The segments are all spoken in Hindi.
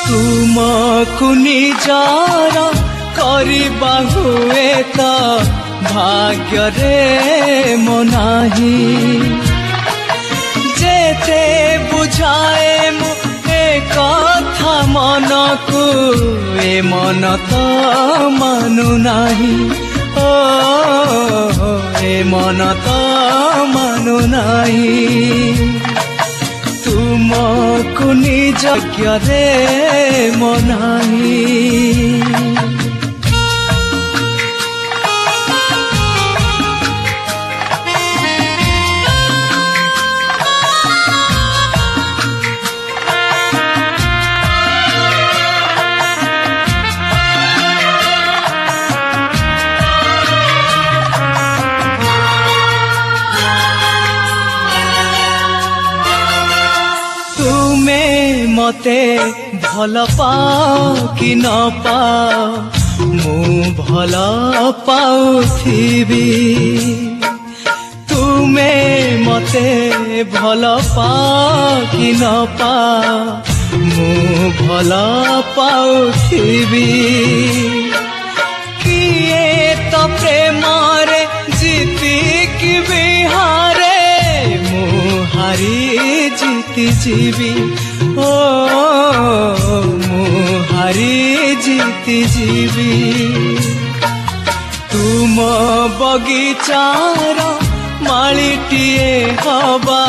तुमको निजार करबा हुए तो भाग्य रे मनाही जेते बुझाए मु ए कथा मन को ए मन तो मानु नाही ओ ए मन तो मानु नाही तुमको निज रे मनाही मते भल पाओ कि न पाओ मु भल पाउथिबी तुमे मते भल पाओ कि न पाओ मु भल पाउथिबी किए तो प्रेम रे जीती कि बिहारे मु हारी जीती जीवी ओ मु हारी जीती जीवी तुम बगीचार मालीटिए हवा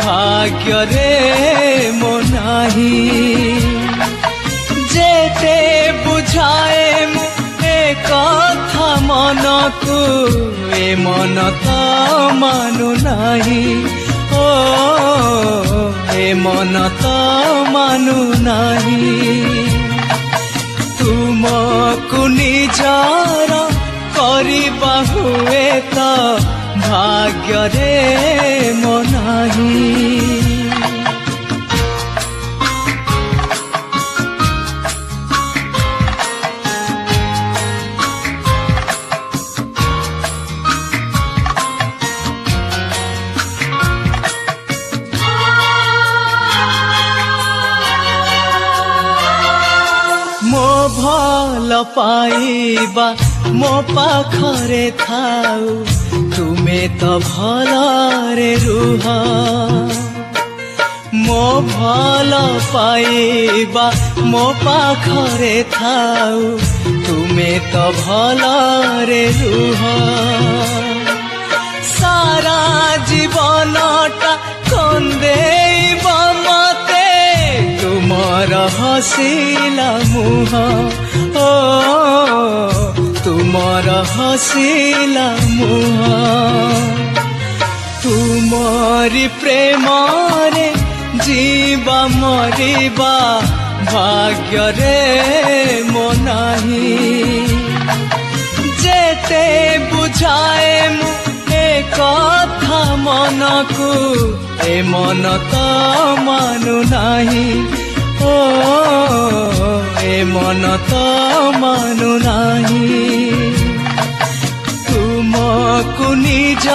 भाग्य रे मनाही जेते बुझाए मु ए कथा मन को ए मन तो मानु नाही ओ ए मन तो मानु नाही तुमको निजार करबा हुए तो भाग्य रे मनाही मो भल पाइबा मो पाखरे थाउ तुमे तो भल रे रुह मो भल पाइबा मो पाखरे थाउ तुमे तो भल रे रुह सारा जीवनटा कंदेइबा मते तुमर हसिला मुह ओ तुमर हसिला मुह तुमरी प्रेम रे जीवा मरिबा भाग्य रे मनाही जेते बुझाए मु ए कथा मन को ए मन तो मानु नाही ओ ए मन तो मानु नाही तुमको निज